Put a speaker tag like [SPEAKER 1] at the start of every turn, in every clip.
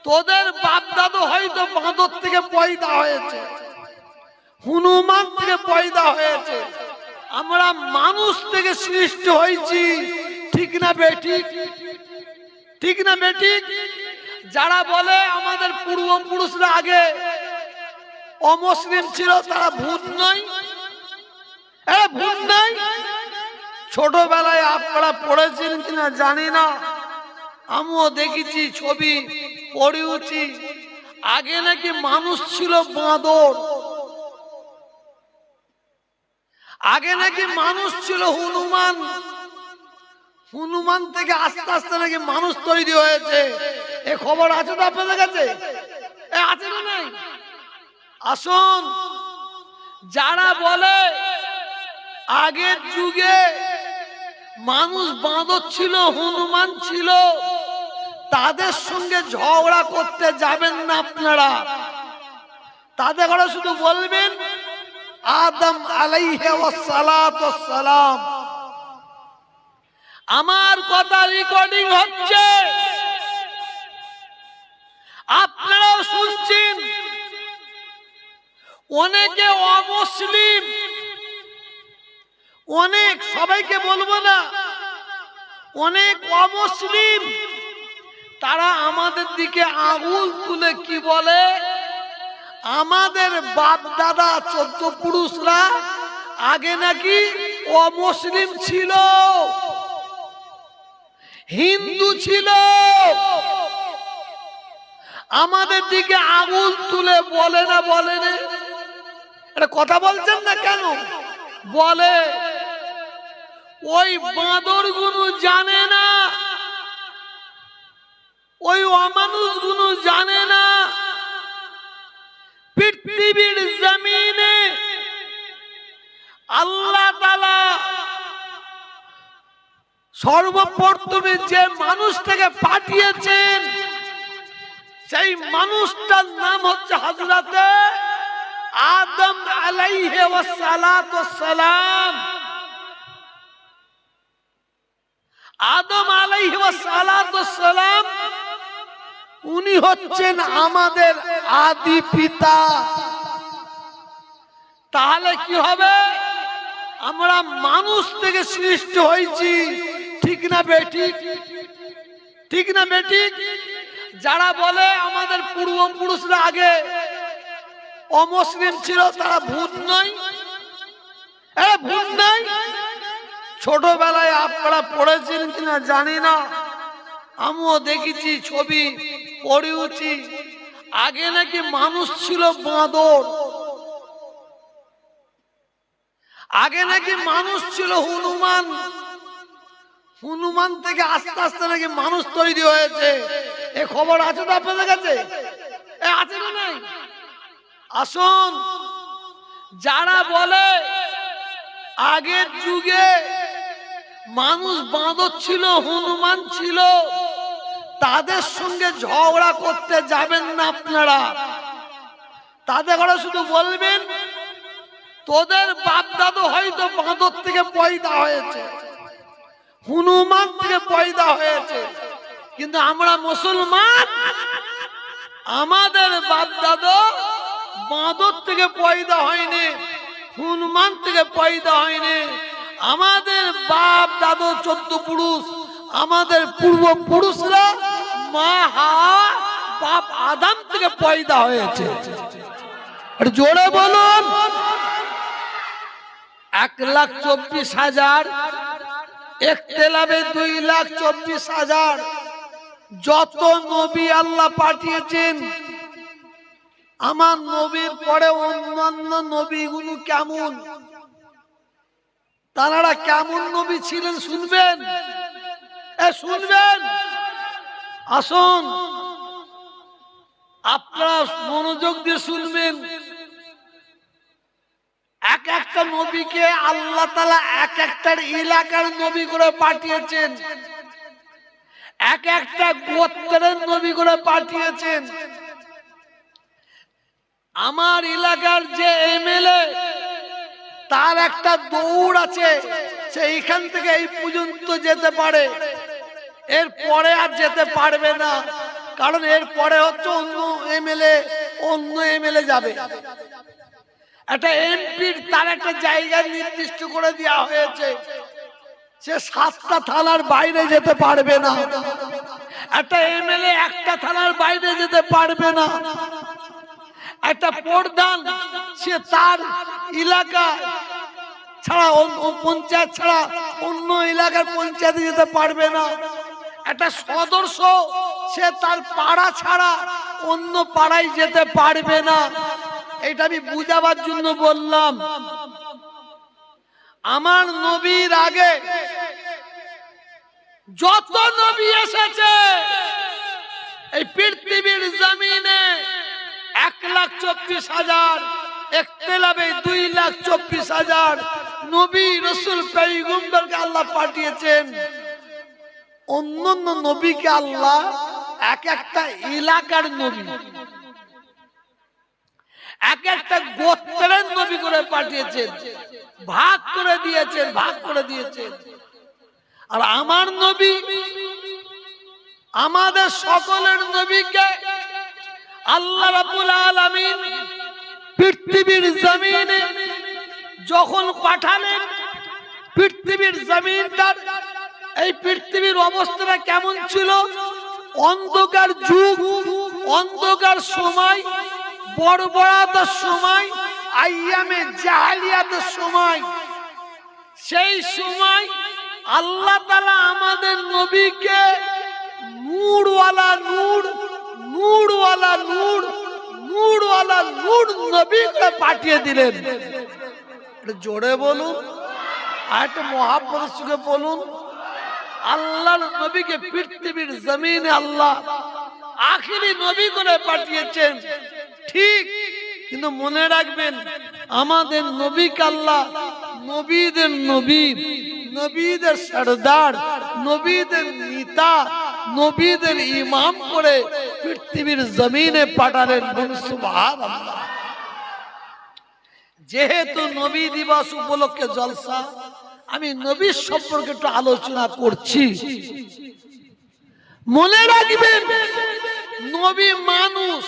[SPEAKER 1] তোদের বাপ দাদু হয়তো বাঁদর থেকে পয়দা হয়েছে, হনুমান থেকে পয়দা হয়েছে, আমরা মানুষ থেকে সৃষ্টি হয়েছি। ঠিক না বেঠিক? ঠিক না বেঠিক? যারা বলে আমাদের পূর্বপুরুষরা আগে অমুসলিম ছিল, তারা ভূত নয়, ভূত নয়। ছোটবেলায় আপনারা পড়েছেন কিনা জানি না, আমিও দেখেছি, ছবি পড়েওছি। আগে নাকি মানুষ ছিল বাঁদর, আগে নাকি মানুষ ছিল হনুমান, হনুমান থেকে আস্তে আস্তে নাকি মানুষ তৈরি হয়েছে। এ খবর আছে তো আপনাদের কাছে? আছে না নাই? আসুন, যারা বলে আগের যুগে মানুষ বাঁদর ছিল, হনুমান ছিল, তাদের সঙ্গে ঝগড়া করতে যাবেন না আপনারা। তাদের ঘরে শুধু বলবেন আদম আলাইহি ওয়াসসালাতু সালাম। আমার কথা রেকর্ডিং হচ্ছে, আপনারাও শুনছেন। অনেকে অমুসলিম, অনেক, সবাইকে বলবো না, অনেক অমুসলিম, তারা আমাদের দিকে আঙুল তুলে কি বলে, আমাদের বাপ দাদা 14 পুরুষরা আগে নাকি অমুসলিম ছিল, হিন্দু ছিল। আমাদের দিকে আঙুল তুলে বলে না, বলে না? এটা কথা বলছেন না কেন? বলে ওই বাঁদর গুলো জানে না, ওই অমানুষ গুলো জানে না, পৃথিবীর জমিনে আল্লাহ তাআলা সর্বপ্রথমে যে মানুষটাকে পাঠিয়েছেন, সেই মানুষটার নাম হচ্ছে হযরতে আদম আলাইহি ওয়াসসালাতু সালাম। আদম আলাইহি ওয়াসসালাতু সালাম, উনি হচ্ছেন আমাদের আদি পিতা। তাহলে কি হবে? আমরা মানুষ থেকে সৃষ্টি হয়েছি। ঠিক না বেঠিক? ঠিক না বেঠিক? যারা বলে আমাদের পূর্বপুরুষরা আগে অমুসলিম ছিল, তারা ভূত নয়, ভূত নয়। ছোটবেলায় আপনারা পড়েছেন কিনা জানি না, আমিও দেখেছি, ছবি পড়েওছি। আগে নাকি মানুষ ছিল বাঁদর, আগে নাকি মানুষ ছিল হনুমান, হনুমান থেকে আস্তে আস্তে নাকি মানুষ তৈরি হয়েছে। এ খবর আছে তো আপনাদের কাছে? আছে না নাই? আসুন, যারা বলে আগের যুগে মানুষ বাঁদর ছিল, হনুমান ছিল, তাদের সঙ্গে ঝগড়া করতে যাবেন না আপনারা। তাদের ঘরে শুধু বলবেন তোদের বাপ দাদু হয়তো বাঁদর থেকে পয়দা হয়েছে, হনুমান থেকে পয়দা হয়েছে, কিন্তু আমরা মুসলমান, আমাদের বাপ দাদু বাঁদর থেকে পয়দা হয়নি, হনুমান থেকে পয়দা হয়নি। আমাদের বাপ দাদু 14 পুরুষ, আমাদের পূর্বপুরুষরা মা হাওয়া বাপ আদম থেকে পয়দা হয়েছে। জোরে বলুন। 1,24,000, একতেলাবে 2,24,000। যত নবী আল্লাহ পাঠিয়েছেন, আমার নবীর পরে অন্যান্য নবীগুলো কেমন, তারা কেমন নবী ছিলেন শুনবেন, শুনবেন। আসুন, আপনারা মনোযোগ দিয়ে শুনবেন। এক একটা নবীকে আল্লাহ তাআলা এক একটা এলাকার নবী করে পাঠিয়েছেন, এক একটা গোত্রের নবী করে পাঠিয়েছেন। আমার এলাকার যে এমএলএ, তার একটা দৌড় আছে, সে এইখান থেকে এই পর্যন্ত যেতে পারে, এর পরে আর যেতে পারবে না। কারণ এর পরে হচ্ছে অন্য এমএলএ যাবে। একটা এমপির তার একটা জায়গা নির্দিষ্ট করে দেওয়া হয়েছে, সে 7টা থানার বাইরে যেতে পারবে না। একটা এমএলএ একটা থানার বাইরে যেতে পারবে না। একটা প্রধান সে তার এলাকা ছাড়া পঞ্চায়েত ছাড়া অন্য এলাকার পঞ্চায়েতে যেতে পারবে না। একটা সদস্য সে তার পাড়া ছাড়া অন্য পাড়ায় যেতে পারবে না। এটা আমি বুঝাবার জন্য বললাম। আমার নবীর আগে যত নবী এসেছে এই পৃথিবীর জমিনে 1,24,000, ইখতিলাফে 2,24,000 নবী রাসূল পয়গম্বরকে আল্লাহ পাঠিয়েছেন। অন্যান্য নবীকে আল্লাহ এক একটা এলাকার নবী, এক একটা গোত্রের নবী করে পাঠিয়েছেন, ভাগ করে দিয়েছেন। আর আমার নবী আমাদের সকলের নবীকে আল্লাহ রাব্বুল আলামিন পৃথিবীর জমিনে যখন পাঠালেন, পৃথিবীর জমিনটার এই পৃথিবীর অবস্থাটা কেমন ছিল? অন্ধকার যুগ, অন্ধকার সময়, বর্বরতার সময়, আইয়ামে জাহেলিয়াতের সময়। সেই সময় আল্লাহ তাআলা আমাদের নবীকে নূরওয়ালা নূর নবী করে পাঠিয়ে দিলেন। জোরে বলুন, আর একটা মহাব্বতের সঙ্গে বলুন। আল্লাহর নবীকে পৃথিবীর জমিনে আল্লাহ আখিরি নবী করে পাঠিয়েছেন, ঠিক। কিন্তু মনে রাখবেন, আমাদের নবীকে আল্লাহ নবীদের নবী, নবীদের সরদার, নবীদের নেতা, নবীদের ইমাম করে পৃথিবীর জমিনে পাঠালেন। সুবহানাল্লাহ। যেহেতু নবী দিবস উপলক্ষে জলসা, আমি নবীর সম্পর্কে একটু আলোচনা করছি। মনে রাখবেন, নবী মানুষ,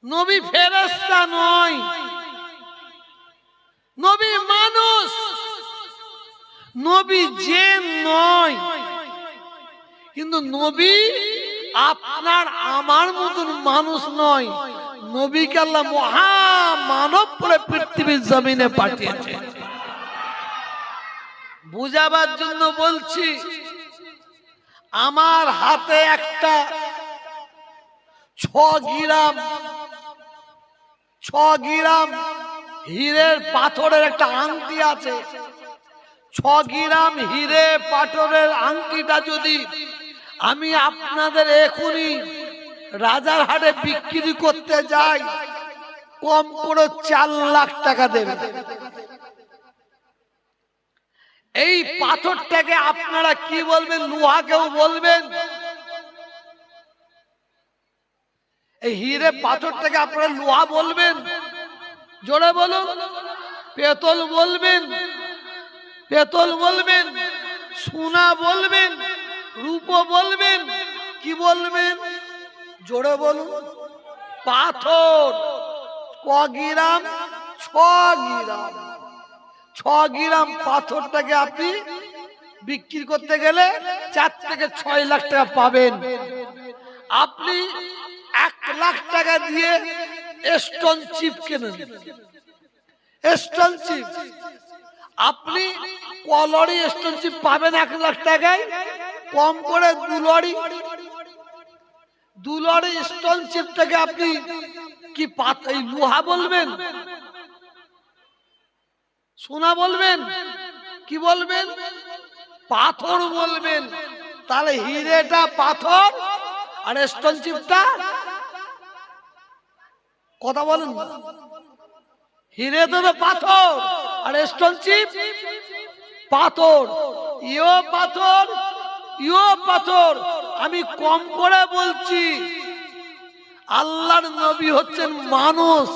[SPEAKER 1] নবী ফেরেশতা নয়। নবী মানুষ, নবী জিন নয়। কিন্তু নবী আপনার আমার মতন মানুষ নয়। নবীকে আল্লাহ মহামানব করে পৃথিবীর জমিনে পাঠিয়েছে। বুঝাবার জন্য বলছি, আমার হাতে একটা 6 গ্রাম হীরের পাথরের একটা আংটি আছে। 6 গ্রাম হীরে পাথরের আংটিটা যদি আমি আপনাদের এখনই রাজারহাটে বিক্রি করতে যাই, কম করে 4 লাখ টাকা দেবে। এই পাথরটাকে আপনারা কি বলবেন? লোহাকেও বলবেন। এই হীরে পাথরটাকে আপনারা লোহা বলবেন? জোরে বলুন। পেতল বলবেন? পেতল বলবেন? সোনা বলবেন? রূপ বলবেন? কি বলবেন? জোরে বলুন। পাথর ক গ্রাম? 6 গ্রাম। 6 গ্রাম পাথরটাকে আপনি বিক্রি করতে গেলে 4 থেকে 6 লাখ টাকা পাবেন। আপনি 1 লাখ টাকা দিয়ে স্টোন চিপ কেনেন। স্টোন চিপ আপনি কলরি স্টোন চিপ পাবেন 1 লাখ টাকায়, কম করে 2 লরি স্টোন চিপটাকে আপনি কি এই লোহা বলবেন? সোনা বলবেন? কি বলবেন? পাথর বলবেন। তাহলে হীরেটা পাথর আর স্টোন চিপটা কথা বলেন না। হীরে তো পাথর আর স্টোন চিপ পাথর। ইও পাথর। আমি কম করে বলছি, আল্লাহর নবী হচ্ছেন মানুষ,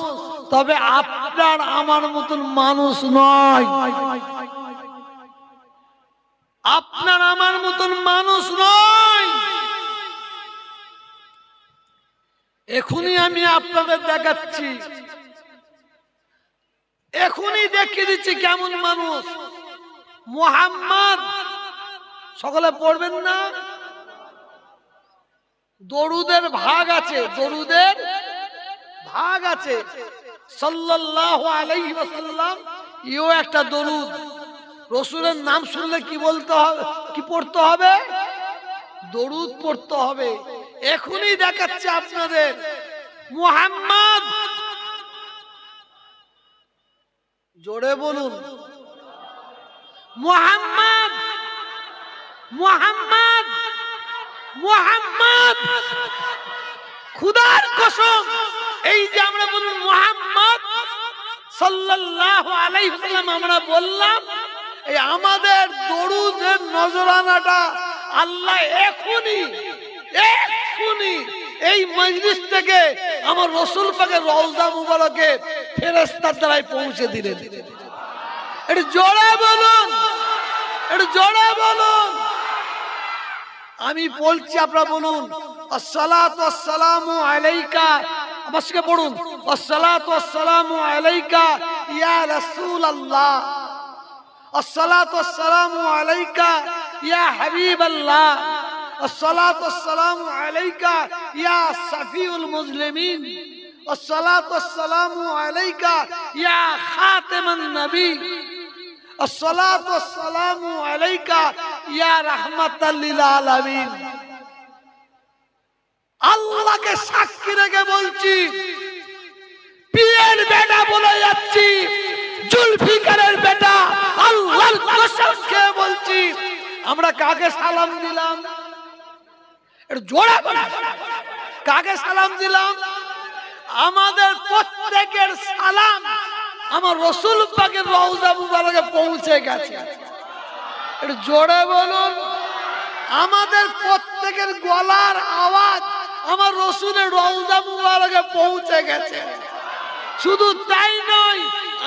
[SPEAKER 1] তবে আপনার আমার মতন মানুষ নয়। আপনার আমার মতন মানুষ নয়। এখনই আমি আপনাদের দেখাচ্ছি, এখনই দেখিয়ে দিচ্ছি কেমন মানুষ মুহাম্মদ। সকলে পড়বেন না? দরুদের ভাগ আছে, দরুদের ভাগ আছে। সাল্লাল্লাহু আলাইহি ওয়াসাল্লাম ইও একটা দরুদ। রাসূলের নাম শুনলে কি বলতে হবে, কি পড়তে হবে? দরুদ পড়তে হবে। এখনই দেখাচ্ছে আপনাদের মুহাম্মদ। জোরে বলুন মুহাম্মদ, মুহাম্মদ, মুহাম্মদ। খুদার কসম, এই যে আমরা বলুন মুহাম্মদ সাল্লাল্লাহু আলাইহি ওয়াসাল্লাম আমরা বললাম, এই আমাদের দরুদের নজরানাটা আল্লাহ এখনই এই মজলিস থেকে আমার রাসূল পাকের রওজা মুবারকে ফেরেশতার দ্বারাই পৌঁছে দিলেন। এটা জোরে বলুন, এটা জোরে বলুন। আমি বলছি আপনারা বলুন আসসালাতু ওয়াসসালামু আলাইকা। আমার সঙ্গে পড়ুন আসসালাতু ওয়াসসালামু আলাইকা ইয়া রাসূলুল্লাহ, আসসালাতু ওয়াসসালামু আলাইকা ইয়া হাবিবাল্লাহ, আসসালাতু ওয়াসসালামু আলাইকা ইয়া সাফিউল মুসলিমিন, আসসালাতু ওয়াসসালামু আলাইকা ইয়া খাতামান নবী, আসসালাতু ওয়াসসালামু আলাইকা ইয়া রাহমাতাল লিল আলামিন। আল্লাহকে সাক্ষী রেখে বলছি, পীরের বেটা বলে যাচ্ছি, জুলফিকারের বেটা, আল্লাহর কসম খেয়ে বলছি, আমরা কাকে সালাম দিলাম? এর জোরে বলুন, কাকে সালাম দিলাম? আমাদের প্রত্যেকের সালাম আমার রাসূল পাকের রওজা মুবারকে পৌঁছে গেছে। এর জোরে বলুন, আমাদের প্রত্যেকের গলার আওয়াজ আমার রাসূলের রওজা মুবারকে পৌঁছে গেছে। শুধু তাই নয়,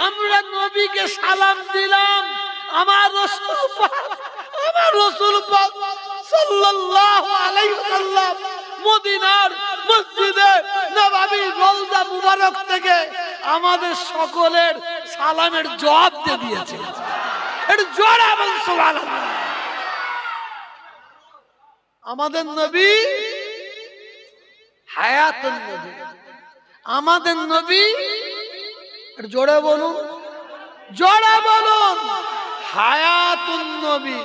[SPEAKER 1] আমরা নবীকে সালাম দিলাম, আমার রাসূল পাক সাল্লাল্লাহু আলাইহি ওয়াসাল্লাম মদিনার মসজিদে নববী রওজা মুবারক থেকে আমাদের সকলের সালামের জবাব দিয়ে দিয়েছে। এটা জোরে বলুন সুবহানাল্লাহ। আমাদের নবী হায়াতুন নবী, আমাদের নবী, জোরে বলুন, জোরে বলুন, হায়াতুন নবী।